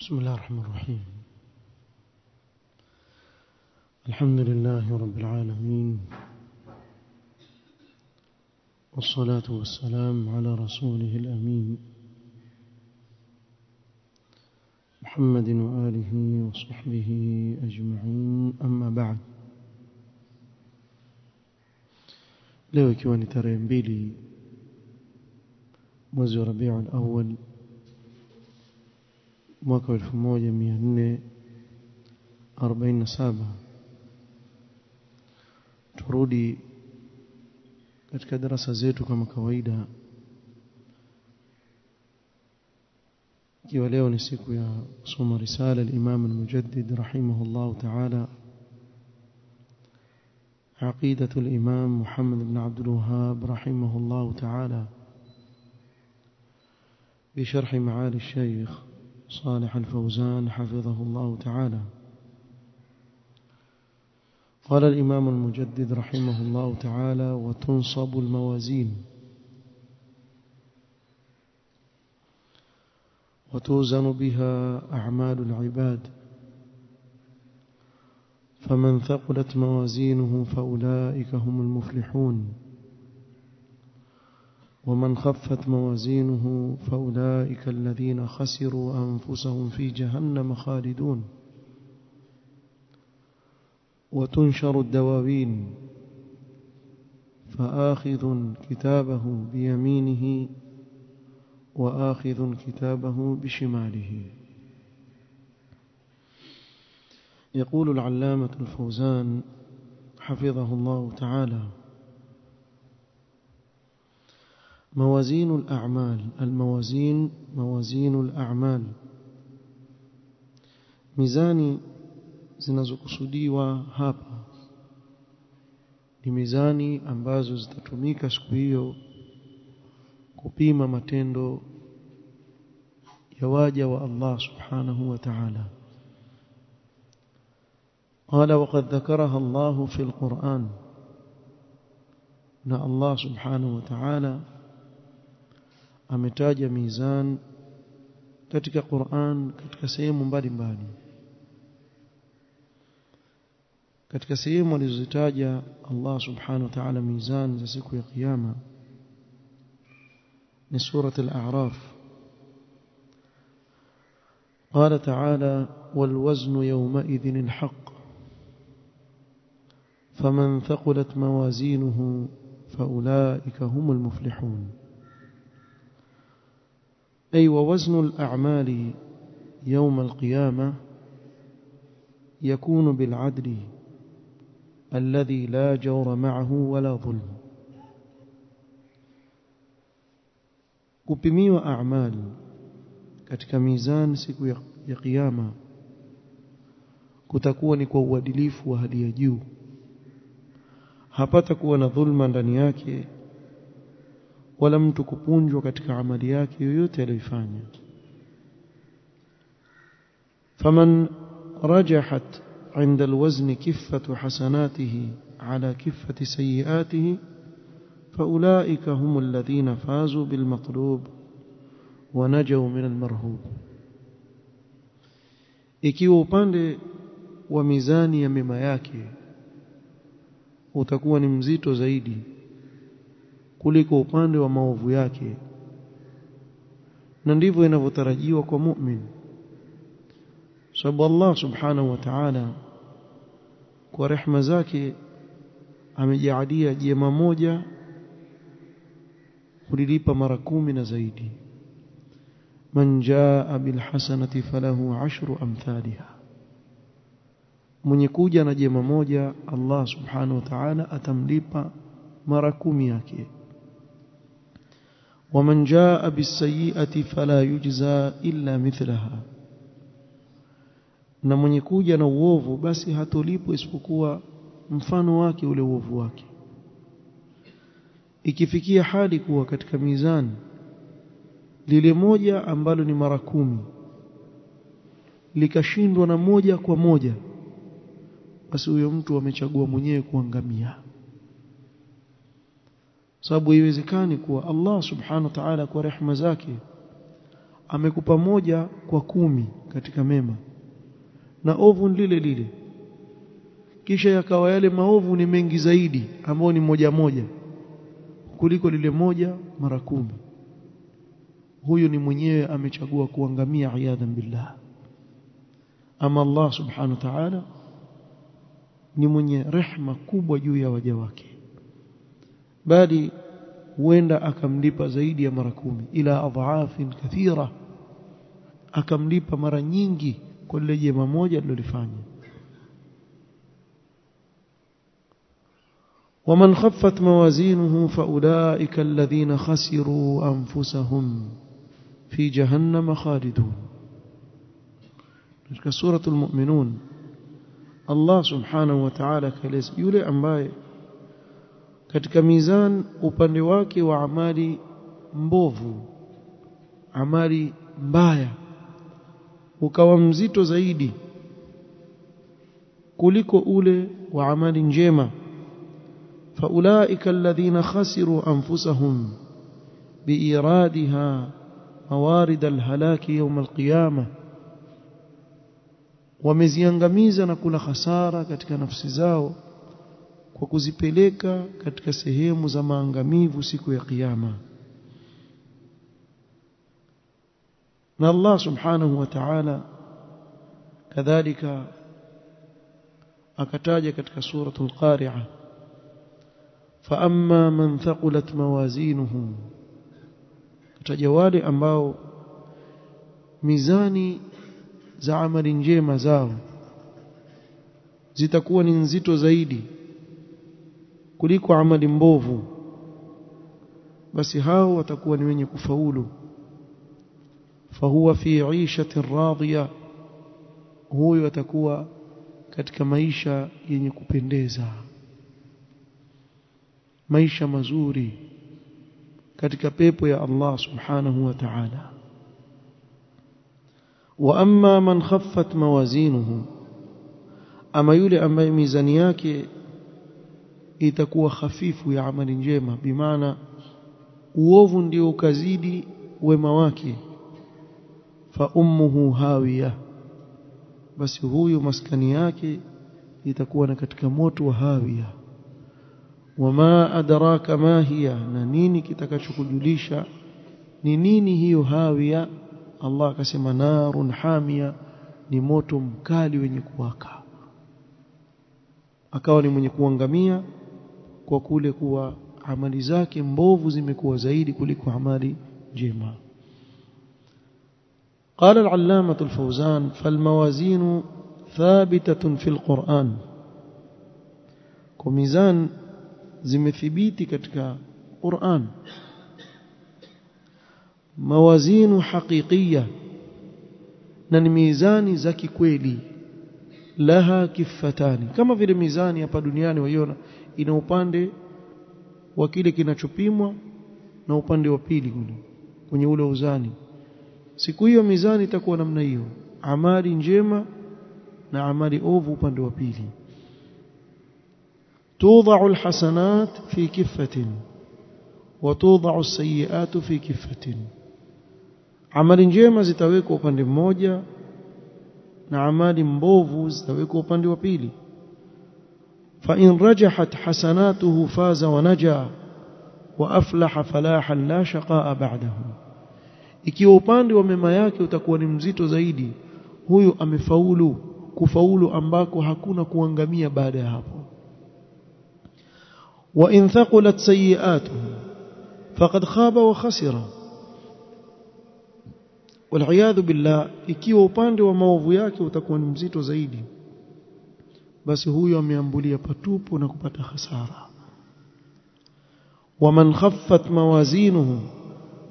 بسم الله الرحمن الرحيم. الحمد لله رب العالمين، والصلاة والسلام على رسوله الأمين محمد وآله وصحبه أجمعين، أما بعد. leo ikiwa ni tarehe 2 mwezi wa Rabiul Awwal mwaka 1447, turudi katika darasa zetu kama kawaida, ikiwa leo ni siku ya kusoma risala al-Imam al-Mujaddid rahimahullah ta'ala, عقيدة الإمام محمد بن عبد الوهاب رحمه الله تعالى، بشرح معالي الشيخ صالح الفوزان حفظه الله تعالى. قال الإمام المجدد رحمه الله تعالى: وتنصب الموازين وتوزن بها أعمال العباد، فمن ثقلت موازينه فأولئك هم المفلحون، ومن خفت موازينه فأولئك الذين خسروا أنفسهم في جهنم خالدون. وتنشر الدواوين، فآخذ كتابه بيمينه وآخذ كتابه بشماله. يقول العلامة الفوزان حفظه الله تعالى: موازين الأعمال. الموازين موازين الأعمال، mizani zinazokusudiwa hapa ni mizani ambazo zitatumika siku hiyo kupima matendo ya waja wa Allah subhanahu wa ta'ala. قال: وقد ذكرها الله في القرآن. na Allah subhanahu wa ta'ala ametaja mizan katika Qur'an katika sehemu mbalimbali. Katika sehemu alizozitaja Allah subhanahu wa ta'ala mizan za siku ya kiyama ni surah al-A'raf. قال تعالى: والوزن يومئذ الحق فمن ثقلت موازينه فأولئك هم المفلحون. أي ووزن الأعمال يوم القيامة يكون بالعدل الذي لا جور معه ولا ظلم. kupimiwa a'mal katika mizani siku ya kiyama kutakuwa ni kwa uadilifu wa hali ya juu, hapata kuwa na dhulma ndani yake wala mtu kupunjwa katika amali yake yoyote aliyofanya. faman rajahat 'inda alwazn kiffatu hasanatihi 'ala kiffati sayiatihi faulaika humul ladhina fazu bilmatlub wa najaw min almarhub. ikiwa upande wa mizani ya mema yake utakuwa ni mzito zaidi kuliko upande wa maovu yake, na ndivyo inavyotarajiwa kwa mu'min, sababu Allah subhanahu wa ta'ala kwa rehema zake amejaalia jema moja kulilipa mara 10 na zaidi. man jaa bil hasanati falahu 10 amthaliha, mwenye kuja na jema moja Allah subhanahu wa ta'ala atamlipa mara 10 yake. ومن جاء بالسيئة فلا يجزى إلا مثلها, na mwenye kuja na uovu basi hatolipwa isipokuwa mfano wake ule uovu wake. Ikifikia hadi kuwa katika mizani lile moja ambalo ni mara 10 likashindwa na moja kwa moja, basi huyo mtu amechagua mwenyewe kuangamia. sababu haiwezekani kuwa Allah subhanahu wa ta'ala kwa rehema zake amekupa moja kwa 10 katika mema na ovu lile lile, kisha yakawa yale maovu ni mengi zaidi ambao ni moja moja kuliko lile moja mara 10, huyu ni mwenyewe amechagua kuangamia iyadhan billah. Ama Allah subhanahu wa ta'ala ni mwenye rehema kubwa juu ya waja wake, bali huenda akamlipa zaidi ya mara 10 ila adhaafin kathira, akamlipa mara nyingi kwa lile jema moja alilofanya. ومن خفت موازينه فأولئك الذين خسروا أنفسهم في جهنم خالدون. katika suratul mu'minun Allah subhanahu wa ta'ala kaeleza yule ambaye katika mizan upande wake wa amali mbovu, amali mbaya ukawa mzito zaidi kuliko ule wa amali njema, فأولئك الذين خسروا أنفسهم بإيرادها موارد الهلاك يوم القيامة, wameziangamiza na kula hasara katika nafsi zao kwa kuzipeleka katika sehemu za maangamivu siku ya kiyama. Na Allah subhanahu wa ta'ala kadhalika akataja katika suratul Qari'ah, فأما من ثقلت موازينه, kataja wale ambao mizani za amali njema zao zitakuwa ni nzito zaidi kuliko amali mbovu, basi hao watakuwa ni wenye kufaulu. fahuwa fi 'ishatin radhiya, huyo atakuwa katika maisha yenye kupendeza, maisha mazuri katika pepo ya Allah subhanahu wa ta'ala. Wa amma man khaffat mawazinuhu, ama yule ambaye mizani yake itakuwa hafifu ya amali njema, bimaana uovu ndio ukazidi wema wake, fa ummuhu hawiya, basi huyu maskani yake itakuwa na katika moto wa hawiya. Wama adraka ma hiya, na nini kitakachokujulisha ni nini hiyo hawiya? Allah akasema narun hamia, ni moto mkali wenye kuwaka. Akawa ni mwenye kuangamia kwa kule kuwa amali zake mbovu zimekuwa zaidi kuliko amali njema. قال العلامة الفوزان فالموازين ثابتة في القرآن, كميزان zimethibiti katika Qur'an, mawazinu haqiqiyya, na ni mizani za kikweli, laha kifatani, kama vile mizani hapa duniani waiona ina upande wa kile kinachopimwa na upande wa pili kwenye ule uzani. Siku hiyo mizani itakuwa namna hiyo, amali njema na amali ovu upande wa pili. توضع الحسنات في كفة وتوضع السيئات في كفة, amali njema zitawekwa upande mmoja na amali mbovu zitawekwa upande wa pili. fa in rajahat hasanatuhu faza wa naja wa aflaha falahan la shaqaa ba'dahu, ikiwa upande wa mema yake utakuwa ni mzito zaidi, huyu amefaulu, kufaulu ambako hakuna kuangamia baada ya hapo. وإن ثقلت سيئاته فقد خاب وخسر, والعياذ بالله, ikiwa upande wa maovu yake utakuwa ni mzito zaidi, basi huyo ameambulia patupu na kupata hasara. ومن خفت موازينه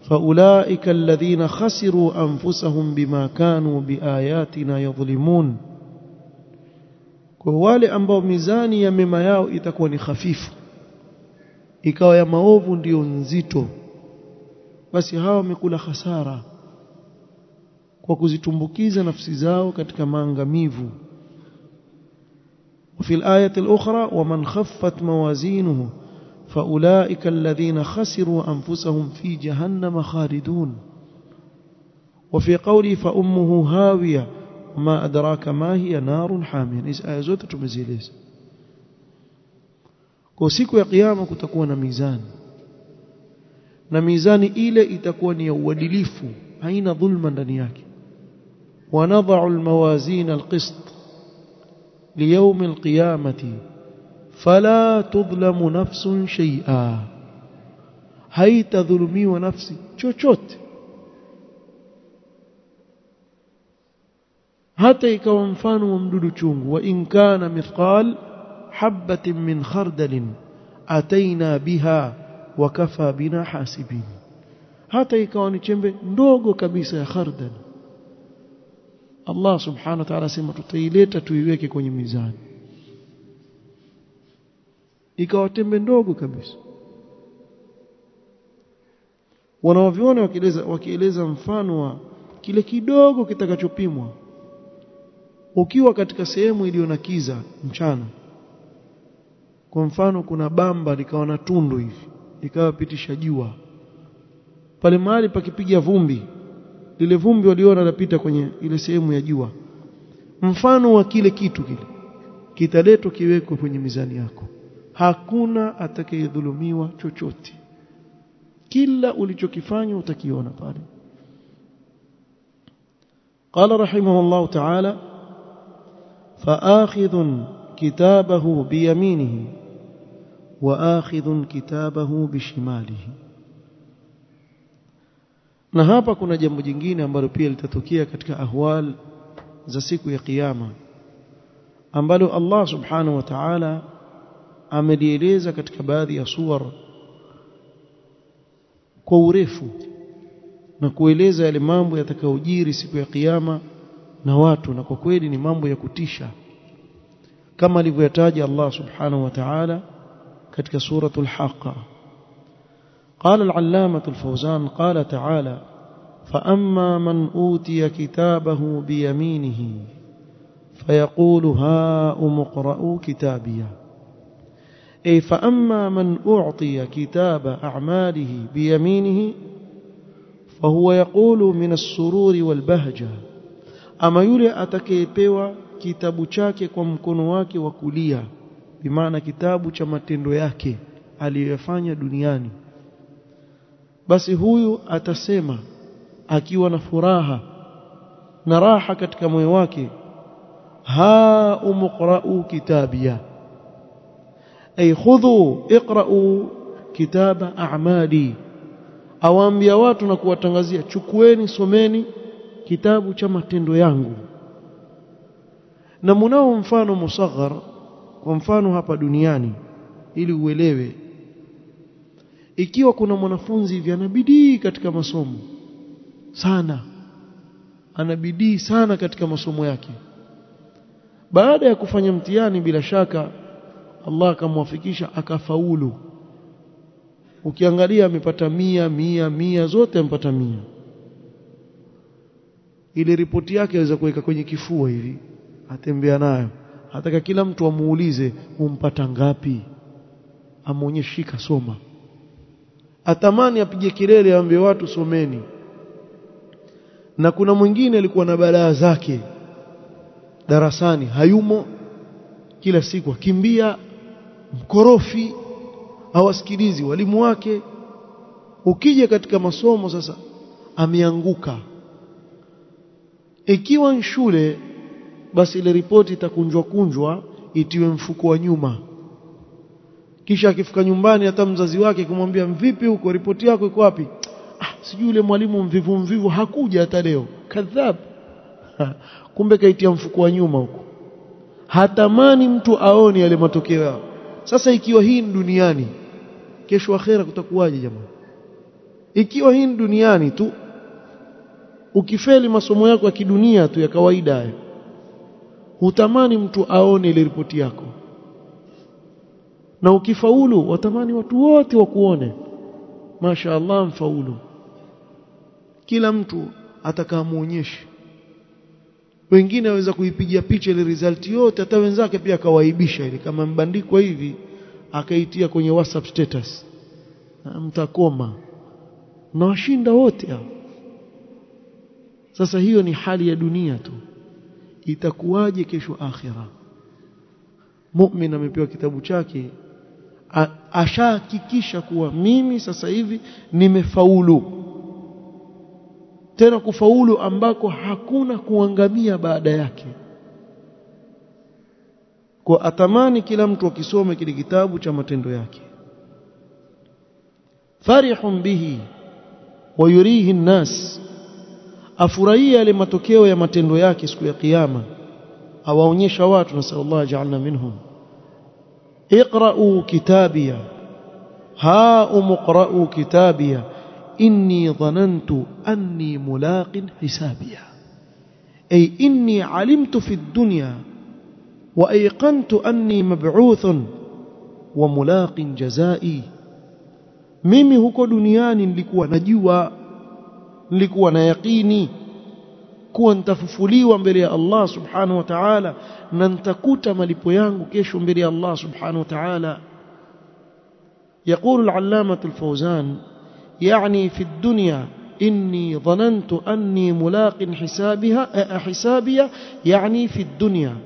فأولئك الذين خسروا أنفسهم بما كانوا بآياتنا يظلمون, kwa wale ambao mizani ya mema yao itakuwa ni hafifu, ikawa ya maovu ndio nzito, basi hawa wamekula hasara kwa kuzitumbukiza nafsi zao katika maangamivu. وفي الآية الأخرى ومن خفت موازينه فأولئك الذين خسروا أنفسهم في جهنم خالدون, وفي قوله فأمه هاوية وما أدراك ما هي نار حامية. hizi aya zote tumezieleza. Kwa siku ya kiyama kutakuwa na mizani, na mizani ile itakuwa ni ya uadilifu, haina dhulma ndani yake. ونضع الموازين القسط ليوم القيامة فلا تظلم نفس شيئا, haitadhulumiwa nafsi chochote, hata ikawa mfano wa mdudu chungu. wa in kana mithqal habatin min khardalin ataina biha wa kafa bina hasibin, hata ikawa ni chembe ndogo kabisa ya khardal, Allah subhanahu wa ta'ala sema tutaileta tuiweke kwenye mizani, ikawa tembe ndogo kabisa. Wanaoviona wakieleza mfano wa kile kidogo kitakachopimwa. Ukiwa katika sehemu iliyo na kiza mchana, kwa mfano kuna bamba likawa na tundu hivi, likawa pitisha jua pale, mahali pakipiga vumbi, lile vumbi waliona lapita kwenye ile sehemu ya jua, mfano wa kile kitu kile kitaletwa kiwekwe kwenye mizani yako. Hakuna atakayedhulumiwa chochote, kila ulichokifanya utakiona pale. قال رحمه الله تعالى فآخذ كتابه بيمينه وآخذ كتابه بشماله. Na hapa kuna jambo jingine ambalo pia litatokea katika ahwal za siku ya kiyama, ambalo Allah subhanahu wa ta'ala amelieleza katika baadhi ya suwar kwa urefu, na kueleza yale mambo yatakayojiri siku ya kiyama na watu, na kwa kweli ni mambo ya kutisha kama alivyoyataja Allah subhanahu wa ta'ala katika suratul Haqqa. قال العلامة الفوزان قال تعالى فأما من أوتي كتابه بيمينه فيقول هاؤم اقرءوا كتابيه، أي فأما من أعطي كتاب أعماله بيمينه فهو يقول من السرور والبهجة. أما يولي أتكيبوا kitabu chake kwa mkono wake wa kulia, bimaana kitabu cha matendo yake aliyofanya duniani, basi huyu atasema akiwa na furaha na raha katika moyo wake, ha umqra'u kitabia, ay khudhu iqra'u kitaba a'mali. Awaambia watu na kuwatangazia, chukueni someni kitabu cha matendo yangu. Na mnao mfano musaghar, kwa mfano hapa duniani ili uelewe. Ikiwa kuna mwanafunzi hivi anabidii katika masomo sana, anabidii sana katika masomo yake, baada ya kufanya mtihani bila shaka Allah akamwafikisha akafaulu, ukiangalia amepata mia zote amepata 100, ile ripoti yake aweza kuweka kwenye kifua hivi, atembea nayo, hataka kila mtu amuulize umpata ngapi, amuonyeshe shika soma. Atamani apige kelele aambie watu someni. Na kuna mwingine alikuwa na balaa zake darasani, hayumo, kila siku akimbia, mkorofi, hawasikilizi walimu wake. Ukija katika masomo sasa ameanguka. Ikiwa ni shule, basi ile ripoti itakunjwa itiwe mfuko wa nyuma, kisha akifika nyumbani hata mzazi wake kumwambia vipi huko, ripoti yako iko wapi? Sijui yule mwalimu mvivu hakuja hata leo, kadhab. Kumbe kaitia mfuko wa nyuma huko, hatamani mtu aone yale matokeo yao. Sasa ikiwa hii ni duniani, kesho akhera kutakuwaje jamaa? Ikiwa hii ni duniani tu, ukifeli masomo yako ya kidunia tu ya kawaida hayo, hutamani mtu aone ile ripoti yako. Na ukifaulu watamani watu wote wakuone, mashaallah mfaulu. Kila mtu atakamuonyesha. Wengine waweza kuipigia picha ile result yote, hata wenzake pia akawaibisha ile, kama mbandikwa hivi akaitia kwenye WhatsApp status, mtakoma na washinda wote hao. Sasa hiyo ni hali ya dunia tu, itakuwaje kesho akhira? Mu'min amepewa kitabu chake, ashahakikisha kuwa mimi sasa hivi nimefaulu, tena kufaulu ambako hakuna kuangamia baada yake. Kwa atamani kila mtu akisome kile kitabu cha matendo yake, farihun bihi wa yurihi an-nas, afurahia yale matokeo ya matendo yake siku ya kiyama, awaonyesha watu. Nasallallahu ja'alna minhum. اقرأوا كتابيا هاؤم اقرأوا كتابيا إني ظننت أني ملاق حسابيا، أي إني علمت في الدنيا وأيقنت أني مبعوث وملاق جزائي. mimi huko duniani nilikuwa najua, nilikuwa na yaqini kuwa nitafufuliwa mbele ya Allah subhanahu wa ta'ala na nitakuta malipo yangu kesho mbele ya Allah subhanahu wa ta'ala. يقول العلامة الفوزان يعني في الدنيا إني ظننت أني ملاق حسابيا، يعني في الدنيا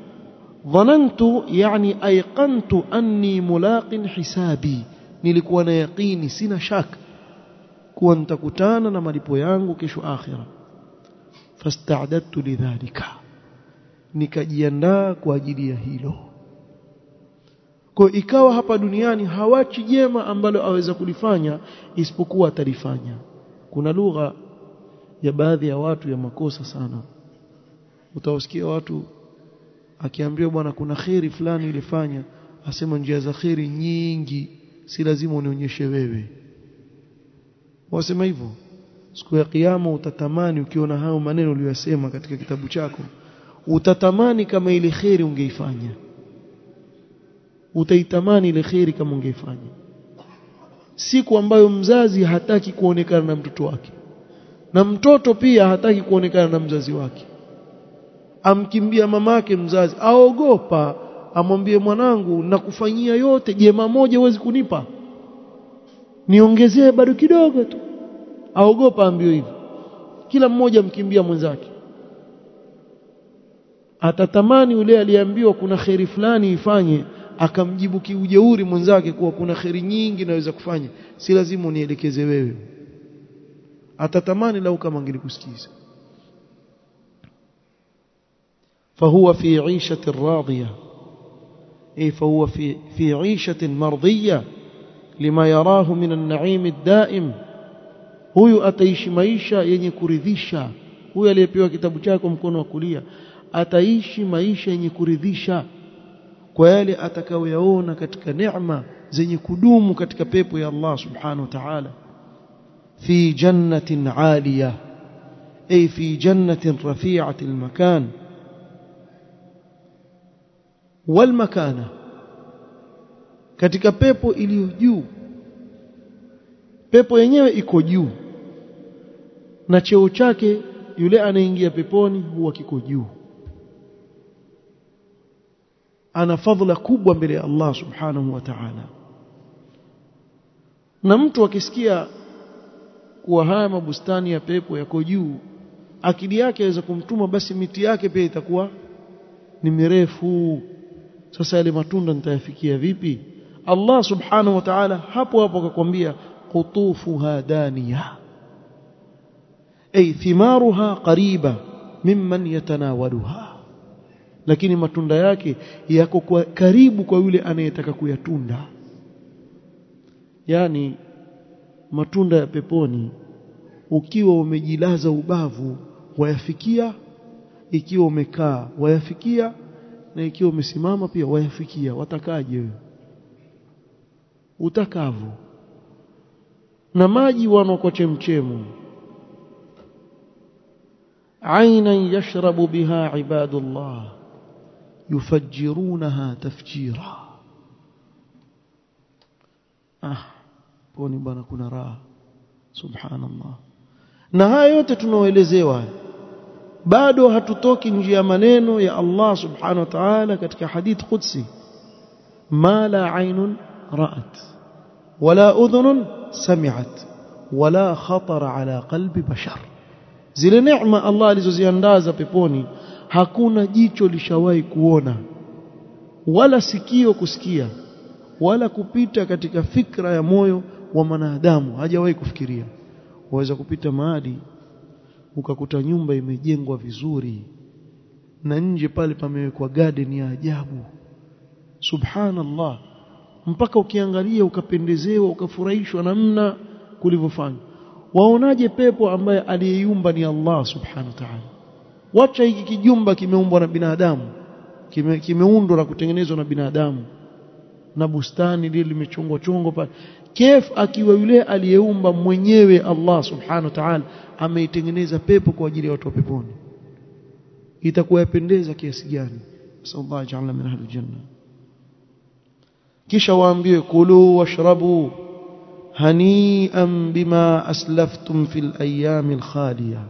ظننت يعني أيقنت أني ملاق حسابي، nilikuwa na yaqini, sina shaka kuwa nitakutana na malipo yangu kesho akhira. Fasta'dadtu lidhalika, nikajiandaa kwa ajili ya hilo. Kwa ikawa hapa duniani hawachi jema ambalo aweza kulifanya isipokuwa atalifanya. Kuna lugha ya baadhi ya watu ya makosa sana. Utawasikia watu akiambiwa bwana kuna khairi fulani ilifanya, asema njia za khairi nyingi, si lazima unionyeshe wewe. Wasema hivyo. Siku ya kiyama utatamani ukiona hao maneno uliyosema katika kitabu chako, utatamani kama ile khairi ungeifanya. Utaitamani ile khairi kama ungeifanya. Siku ambayo mzazi hataki kuonekana na mtoto wake, na mtoto pia hataki kuonekana na mzazi wake, amkimbia mamake mzazi, aogopa, amwambie mwanangu nakufanyia yote, jema moja huwezi kunipa, niongezee bado kidogo tu. Aogopa ambio hivyo. Kila mmoja mkimbia mwenzake. Atatamani yule aliambiwa kuna khairi fulani ifanye, akamjibu kiujeuri mwenzake kuwa kuna khairi nyingi naweza kufanya, si lazima unielekeze wewe. Atatamani lau kama angelikusikiza. فهو في عيشة راضية، أي فهو في عيشة مرضية لما يراه من النعيم الدائم. huyu ataishi maisha yenye kuridhisha. Huyu aliyepewa kitabu chako mkono wa kulia ataishi maisha yenye kuridhisha kwa yale atakayoyaona katika neema zenye kudumu katika pepo ya Allah subhanahu wa ta'ala. fi jannatin 'aliyah, ay fi jannatin rafi'atil makan wal makana, katika pepo iliyo juu. Pepo yenyewe iko juu na cheo chake yule anaingia peponi huwa kiko juu. Ana fadhila kubwa mbele ya Allah subhanahu wa ta'ala. Na mtu akisikia kuwa haya mabustani ya pepo yako juu, akili yake inaweza kumtuma basi miti yake pia itakuwa ni mirefu. Sasa yale matunda nitayafikia vipi? Allah subhanahu wa ta'ala hapo hapo akakwambia qutufuha daniya, ay thimaruha qariba mimman yatanawaluha, lakini matunda yake yako kwa karibu kwa yule anayetaka kuyatunda. Yani matunda ya peponi ukiwa umejilaza ubavu wayafikia, ikiwa umekaa wayafikia, na ikiwa umesimama pia wayafikia. Watakaje wewe? Utakavu. Na maji wano kwa chemchemu, ainan yashrabu biha ibadullah yufajjirunaha tafjira. Poni bwana kuna raha, subhanallah. Na haya yote tunaoelezewa bado hatutoki nje ya maneno ya Allah subhanahu wa ta'ala katika hadith qudsi, ma la aynun ra'at wala udhunun sami'at wala khatara ala qalbi bashar. zile neema Allah alizoziandaza peponi hakuna jicho lishawahi kuona wala sikio kusikia wala kupita katika fikra ya moyo wa mwanadamu, hajawahi kufikiria. Waweza kupita mahali ukakuta nyumba imejengwa vizuri na nje pale pamewekwa garden ya ajabu, subhanallah, mpaka ukiangalia ukapendezewa ukafurahishwa namna kulivyofanywa. Waonaje pepo ambaye aliyeiumba ni Allah subhanahu wa ta'ala? Wacha hiki kijumba kimeumbwa na binadamu, kimeundwa na kutengenezwa na binadamu, na bustani lile limechongwa chongo pale. Kif akiwa yule aliyeumba mwenyewe Allah subhanahu wa ta'ala ameitengeneza pepo kwa ajili ya watu wa peponi, itakuwa yapendeza kiasi gani? Sallallahu alayhi wa min ahli janna. Kisha waambiwe kulu washrabu hani'an bima aslaftum fil ayyamil khaliya,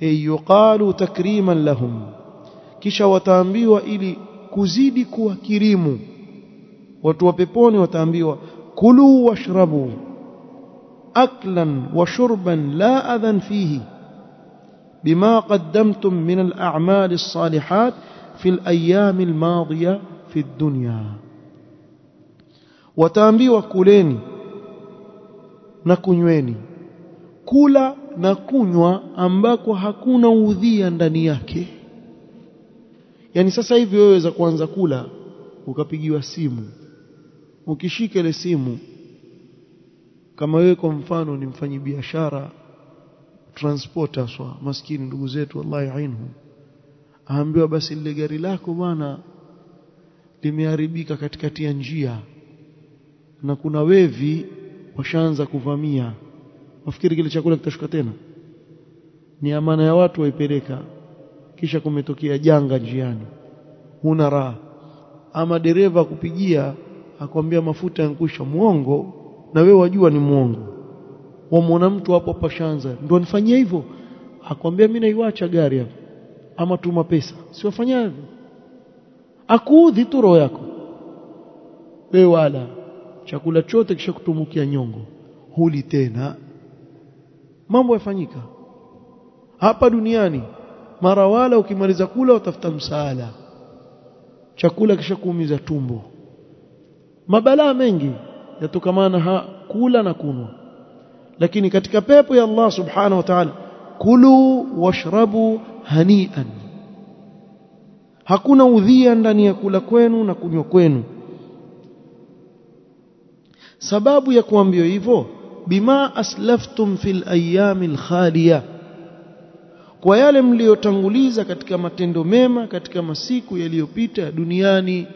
yuqalu takriman lahum. Kisha wataambiwa ili kuzidi kuwakirimu watu wa peponi, wataambiwa kulu washrabu aklan wa shurban la adhan fihi bima qaddamtum min al-a'mal as-salihat fi al-ayyam al-madiya fi ad-dunya. Wataambiwa kuleni na kunyweni, kula na kunywa ambako hakuna udhia ndani yake. Yani sasa hivi wewe waweza kuanza kula ukapigiwa simu, ukishika ile simu, kama wewe kwa mfano ni mfanyabiashara transporter swa maskini ndugu zetu wallahi ainhu, aambiwa basi ile gari lako bwana limeharibika katikati ya njia na kuna wevi washaanza kuvamia, wafikiri kile chakula kitashuka tena? Ni amana ya watu waipeleka, kisha kumetokea janga njiani, huna raha. Ama dereva kupigia akwambia mafuta yankwisha, muongo, na wewe wajua ni muongo. Wamuona mtu hapo pashanza, ndio nifanyia hivyo, akwambia mimi naiacha gari hapo, ama tuma pesa, si wafanya hivyo, akuudhi tu roho yako. Wewe wala chakula chote kisha kutumukia nyongo, huli tena. Mambo yafanyika hapa duniani, mara wala ukimaliza kula utafuta msaada, chakula kisha kuumiza tumbo. Mabalaa mengi yatokamana kula na kunwa. Lakini katika pepo ya Allah subhanahu wa ta'ala, kulu washrabu hani'an, hakuna udhia ndani ya kula kwenu na kunywa kwenu. Sababu ya kuambiwa hivyo, bima aslaftum fil ayyamil khaliya, kwa yale mliotanguliza katika matendo mema katika masiku yaliyopita duniani.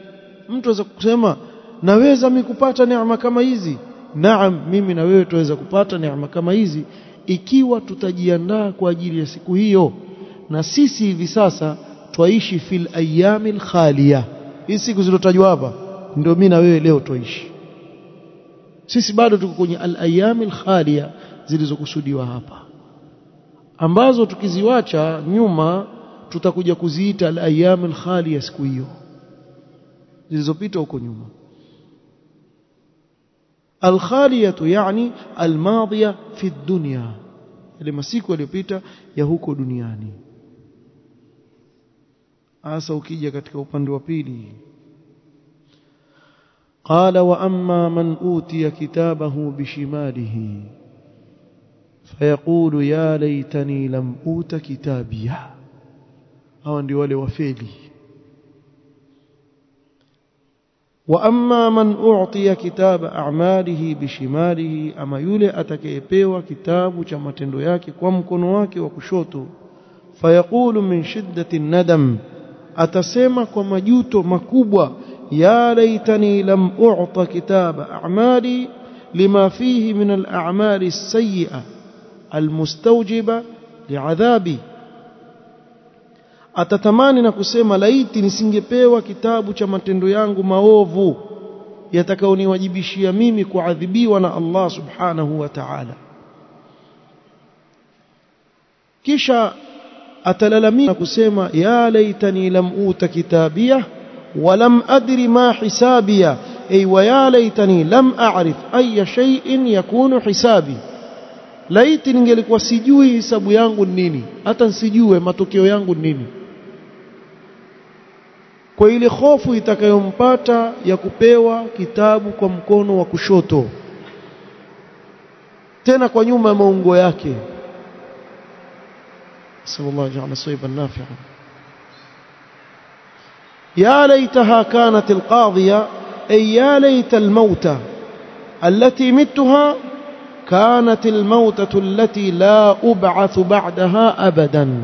Mtu aweza kusema naweza mimi kupata neema kama hizi. Naam, mimi na wewe tuweza kupata neema kama hizi ikiwa tutajiandaa kwa ajili ya siku hiyo. Na sisi hivi sasa twaishi fil ayyamil khaliya. Hizi siku zilizotajwa hapa ndio mimi na wewe leo twaishi. Sisi bado tuko kwenye al-ayyamil khaliya zilizokusudiwa hapa, ambazo tukiziwacha nyuma tutakuja kuziita al-ayyamil khaliya siku hiyo zilizopita huko nyuma. Al-khaliyatu yani al-madiya fi dunya, ile masiku yaliyopita ya huko duniani. Asa ukija katika upande wa pili, qala wa amma man utiya kitabahu bishimalihi fayaqulu ya laitani lam uta kitabiya. Hawa ndio wale wafeli. Wa amma man u'tiya kitaba a'malihi bishimalihi, ama yule atakayepewa kitabu cha matendo yake kwa mkono wake wa kushoto, fayaqulu min shiddati nadam, atasema kwa majuto makubwa, ya laitani lam u'ta kitaba a'mali lima fihi min al-a'mali as-sayyi'a al-mustawjiba li'adhabi. Atatamani na kusema laiti nisingepewa kitabu cha matendo yangu maovu yatakaoniwajibishia mimi kuadhibiwa na Allah subhanahu wa ta'ala. Kisha atalalamika kusema ya laitani lam uta kitabiyah wa lam adri ma hisabiyah, ay wa ya laitani lam a'rif ayya shay'in yakunu hisabi. laiti ningelikuwa sijui hisabu yangu ni nini, hata nisijue matokeo yangu ni nini. Kwa ile hofu itakayompata ya kupewa kitabu kwa mkono wa kushoto, tena kwa nyuma ya maungo yake. Sallallahu alayhi wasallam nafi'a. Ya laitaha kanat alqadhiya ay ya laita almauta allati mittuha kanat almautatu allati la ub'athu ba'daha abadan.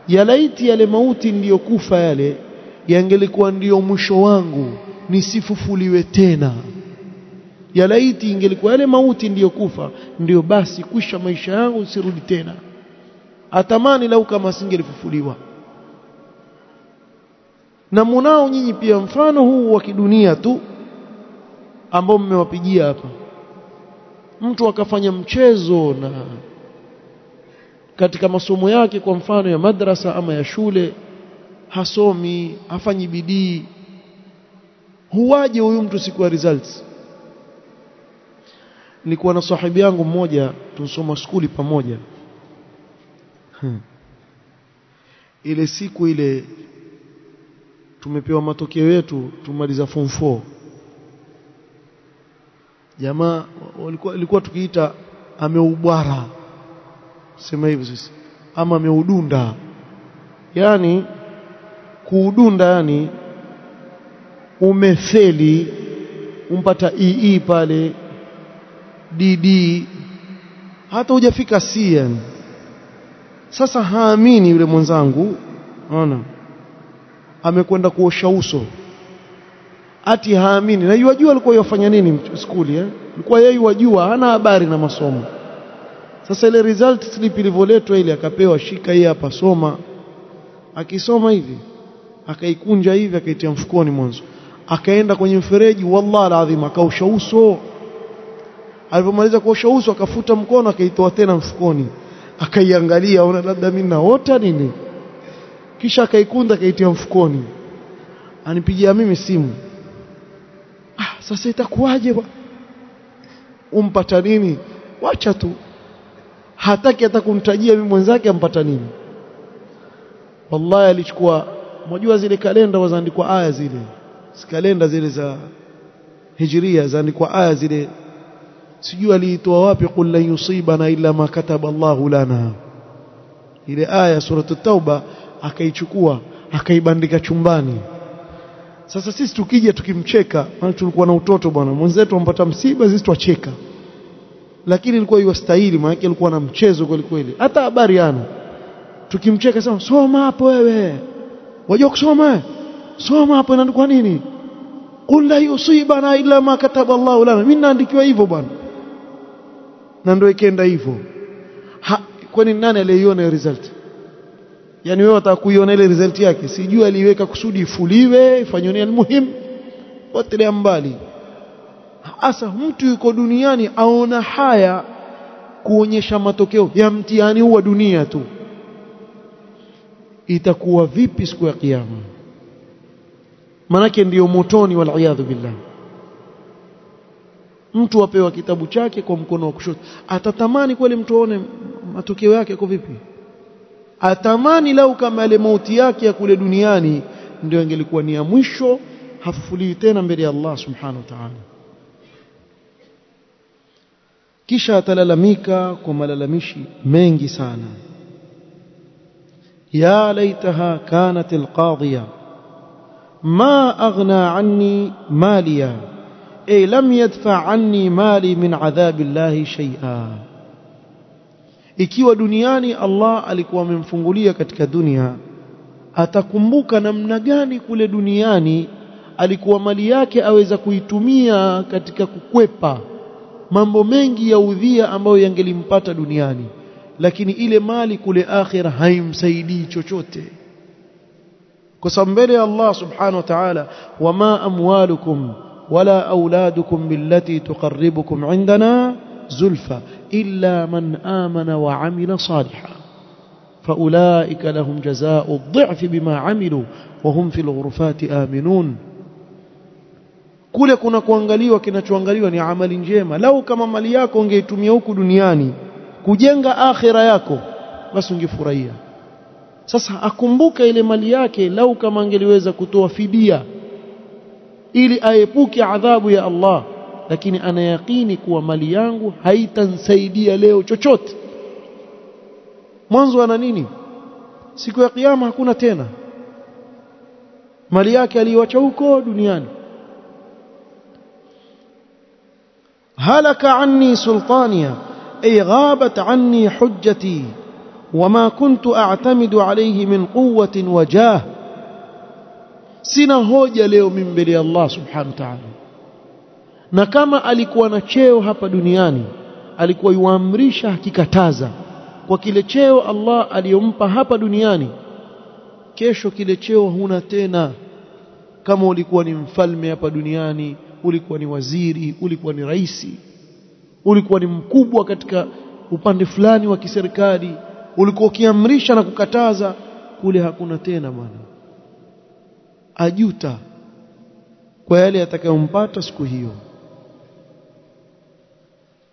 Ya laiti yale mauti ndiyo kufa yale yangelikuwa ndiyo mwisho wangu, nisifufuliwe tena. Ya laiti ingelikuwa yale mauti ndiyo kufa, ndiyo basi kwisha maisha yangu, nisirudi tena. Atamani lau kama singelifufuliwa. Na munao nyinyi pia mfano huu wa kidunia tu ambao mmewapigia hapa. Mtu akafanya mchezo na katika masomo yake, kwa mfano ya madrasa ama ya shule, hasomi, hafanyi bidii, huwaje huyu mtu siku ya results? Nilikuwa na sahibi yangu mmoja tunsoma skuli pamoja. Ile siku ile tumepewa matokeo yetu, tumaliza form 4. Jamaa walikuwa tukiita ameubwara, sema hivyo sisi, ama ameudunda. Yani kuudunda, yani umefeli, umpata EE pale, DD, hata hujafika C. Yani sasa haamini yule mwenzangu, unaona, amekwenda kuosha uso, ati haamini. Na yajua alikuwa yafanya nini skuli, alikuwa yeye yajua, hana habari na masomo. Sasa ile result slip ilivoletwa ile, akapewa, shika hii hapa, soma. Akisoma hivi, akaikunja hivi, akaitia mfukoni mwanzo, akaenda kwenye mfereji, wallahi alazim akaosha uso. Alipomaliza kuosha uso, akafuta mkono, akaitoa tena mfukoni, akaiangalia, ona labda mimi naota nini, kisha akaikunda, akaitia mfukoni. Anipigia mimi simu, sasa itakuwaje bwana, umpata nini? Wacha tu, hataki hata kumtajia mimi mwenzake ampata nini. Wallahi alichukua, mjua zile kalenda wazaandikwa aya zile, kalenda zile za hijria zaandikwa aya zile, sijui aliitoa wapi, qul la yusibana illa ma kataba Allahu lana. Ile aya suratu Tauba akaichukua, akaibandika chumbani. Sasa sisi tukija tukimcheka, maana tulikuwa na utoto bwana, mwenzetu ampata msiba, sisi tuacheka. Lakini ilikuwa yastahili, maana yake alikuwa na mchezo kweli kweli, hata habari yana. Tukimcheka sema, soma hapo wewe, wajua kusoma, soma hapo inaandikwa nini, qul la yusibana illa ma kataba Allahu lana. Mimi naandikiwa hivyo bwana, na ndio ikaenda hivyo. Kwani nani aliiona result? Yani wewe unataka kuiona ile result yake, sijui aliweka kusudi ifuliwe, ifanywe almuhim, wote mbali. Asa mtu yuko duniani aona haya kuonyesha matokeo ya mtihani huu wa dunia tu, itakuwa vipi siku ya kiyama? Manake ndiyo motoni, wal iyadhu billah. Mtu apewa kitabu chake kwa mkono wa kushoto, atatamani kweli mtu aone matokeo yake kwa vipi? Atamani lau kama ile mauti yake ya kule duniani ndio ingelikuwa ni ya mwisho, hafufuliwi tena mbele ya Allah subhanahu wa ta'ala. Kisha atalalamika kwa malalamishi mengi sana. Ya laitaha kanat alqadhiya ma aghna anni maliya ay lam yadfa anni mali min adhabi llahi shay'a. Ikiwa duniani Allah alikuwa amemfungulia katika dunia, atakumbuka namna gani kule duniani alikuwa mali yake aweza kuitumia katika kukwepa mambo mengi ya udhia ambayo yangelimpata duniani, lakini ile mali kule akhira haimsaidii chochote. Kwa sababu mbele ya Allah subhanahu wa ta'ala, wama amwalukum wala auladukum billati tuqarribukum indana zulfa illa man amana wa amila salihan faulaika lahum jazaa'u adh-dhi'fi bima amilu wa hum fil ghurufati aminun. Kule kuna kuangaliwa, kinachoangaliwa ni amali njema. Lau kama mali yako ungeitumia huku duniani kujenga akhira yako, basi ungefurahia. Sasa akumbuka ile mali yake, lau kama angeliweza kutoa fidia ili aepuke adhabu ya Allah, lakini anayakini kuwa mali yangu haitansaidia leo chochote. Mwanzo ana nini? Siku ya kiyama hakuna tena. Mali yake aliyoacha huko duniani. halaka anni sultaniya ay ghabat anni hujjati wama kuntu a'tamidu alayhi min quwwatin wa jah. Sina hoja leo mimi mbele ya Allah subhanahu wa ta'ala. Na kama alikuwa na cheo hapa duniani, alikuwa yuamrisha akikataza kwa kile cheo Allah aliyompa hapa duniani. Kesho kile cheo huna tena. Kama ulikuwa ni mfalme hapa duniani, ulikuwa ni waziri, ulikuwa ni raisi, ulikuwa ni mkubwa katika upande fulani wa kiserikali, ulikuwa ukiamrisha na kukataza, kule hakuna tena bwana. Ajuta kwa yale atakayompata siku hiyo.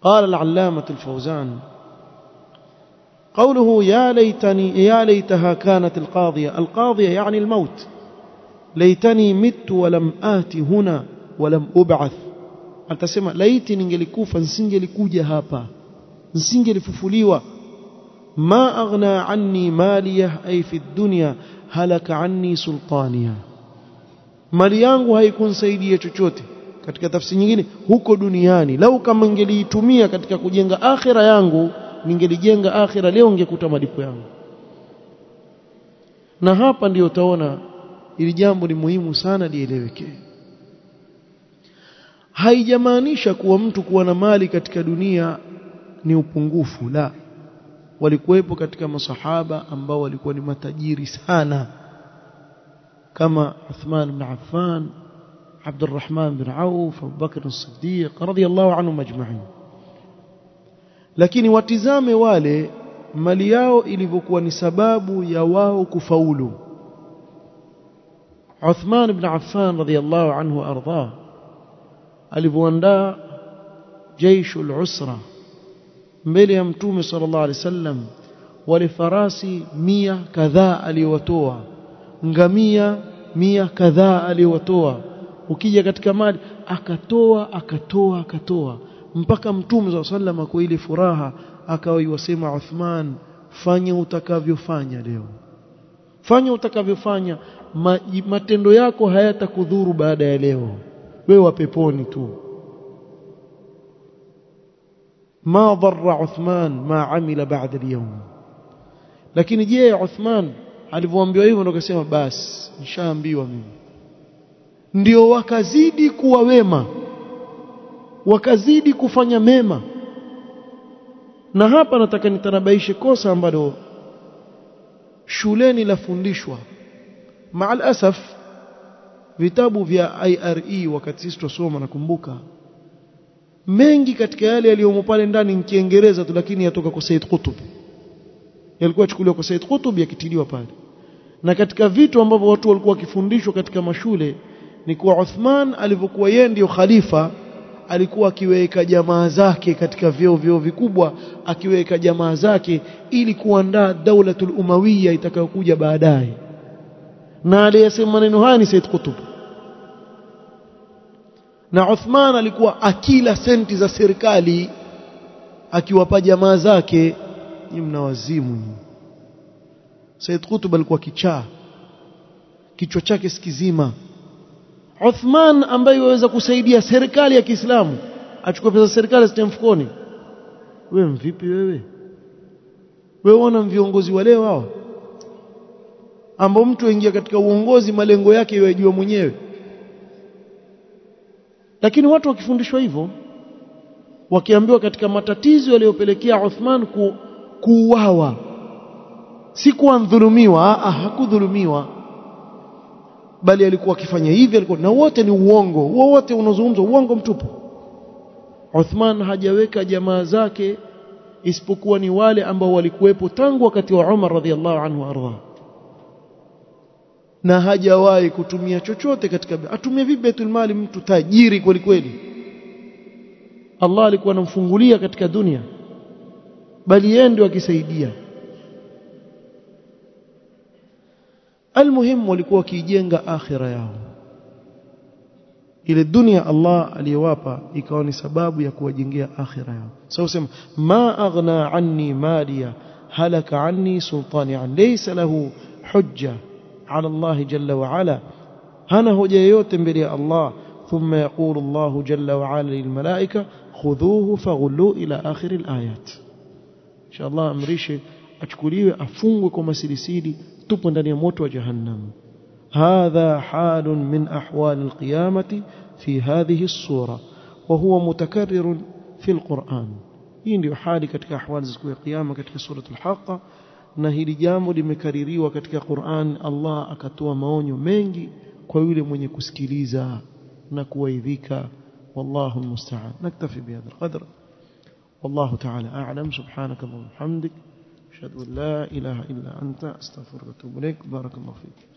قال العلامة الفوزان قوله يا ليتها كانت القاضية يعني الموت. ليتني مت ولم آت هنا ولم أبعث. atasema laiti ningelikufa nisingelikuja hapa, nisingelifufuliwa. ما أغنى عني مالية أي في الدنيا هلك عني سلطانية. mali yangu haikunisaidia chochote. Katika tafsiri nyingine, huko duniani lau kama ningeliitumia katika kujenga akhira yangu, ningelijenga akhira leo, ningekuta malipo yangu. Na hapa ndio utaona ili jambo ni muhimu sana lieleweke. Haijamaanisha kuwa mtu kuwa na mali katika dunia ni upungufu, la. Walikuwepo katika masahaba ambao walikuwa ni matajiri sana, kama Uthman ibn Affan, Abdurrahman bin Auf, Abu Bakr as-Siddiq radhiyallahu anhum ajma'in. Lakini watizame wale mali yao ilivyokuwa ni sababu ya wao kufaulu. Uthman ibn Affan radhiyallahu anhu arda, alivyoandaa jaishul usra mbele ya Mtume sallallahu alaihi wasallam, wale farasi 100 kadhaa aliowatoa, ngamia 100 kadhaa aliowatoa. Ukija katika mali akatoa mpaka Mtume sallallahu alaihi wasallam kwa ile furaha akawa yusema Uthman, fanya utakavyofanya leo, fanya utakavyofanya, matendo yako hayatakudhuru baada ya leo, wewe peponi tu. ما ضر عثمان ما عمل بعد اليوم. Lakini je, Uthman alivyoambiwa hivyo ndo akasema basi nishaambiwa mimi. Ndio wakazidi kuwa wema, wakazidi kufanya mema. Na hapa nataka nitanabaishe kosa ambalo shuleni lafundishwa. Maal asaf, vitabu vya IRE wakati sisi tusoma, nakumbuka mengi katika yale yaliyomo pale ndani ni Kiingereza tu, lakini yatoka kwa Said Qutb. Yalikuwa chukuliwa kwa Said Qutb yakitiliwa pale. Na katika vitu ambavyo watu walikuwa wakifundishwa katika mashule ni kuwa Uthman alivyokuwa yeye ndio khalifa, alikuwa akiweka jamaa zake katika vyeo vikubwa, akiweka jamaa zake ili kuandaa daulatul Umayya itakayokuja baadaye. Na aliyesema maneno haya ni Said Qutb. Na Uthman alikuwa akila senti za serikali akiwapa jamaa zake. Ni mnawazimu. Said Qutb alikuwa kichaa, kichwa chake sikizima. Uthman ambaye waweza kusaidia serikali ya Kiislamu achukue pesa serikali zitie mfukoni. Wewe mvipi wewe? Wewe ona viongozi wa leo hao ambao mtu aingia katika uongozi malengo yake yajua mwenyewe. Lakini watu wakifundishwa hivyo, wakiambiwa katika matatizo yaliyopelekea Uthman kuuawa, si kuwa mdhulumiwa, hakudhulumiwa, bali alikuwa akifanya hivi, alikuwa na wote ni uongo, wote unazungumza uongo mtupu. Uthman hajaweka jamaa zake isipokuwa ni wale ambao walikuwepo tangu wakati wa Umar radhiallahu anhu arda. Na hajawahi kutumia chochote katika atumie vipi Baitul Mali, mtu tajiri kweli kweli. Allah alikuwa anamfungulia katika dunia. bali yeye ndio akisaidia. Almuhimu walikuwa wakijenga akhira yao, ile dunia Allah aliyowapa ikawa ni sababu ya kuwajengea akhira yao. Sasa usema ma aghna anni maliya halaka anni sultani an, laysa lahu hujja ala Allah jalla wa ala, hana hoja yoyote mbele ya Allah. Thumma yaqulu Allah jalla wa ala lil malaika khudhuhu faghullu ila akhir al ayat. Inshallah amrishe achukuliwe afungwe kwa masilisili, tupo ndani ya moto wa jahannam. هذا حال من أحوال القيامة في هذه الصورة وهو متكرر في القرآن. hii ndio hali katika ahwali za kiyama katika sura al-Haqqa, na hili jambo limekaririwa katika Qur'an. Allah akatoa maonyo mengi kwa yule mwenye kusikiliza na kuwaidhika. wallahu almusta'an. naktafi bihadha alqadr, wallahu ta'ala a'lam. subhanakallahumma wa bihamdik ashhadu an la ilaha illa anta astaghfiruka wa atubu ilaik. barakallahu fik.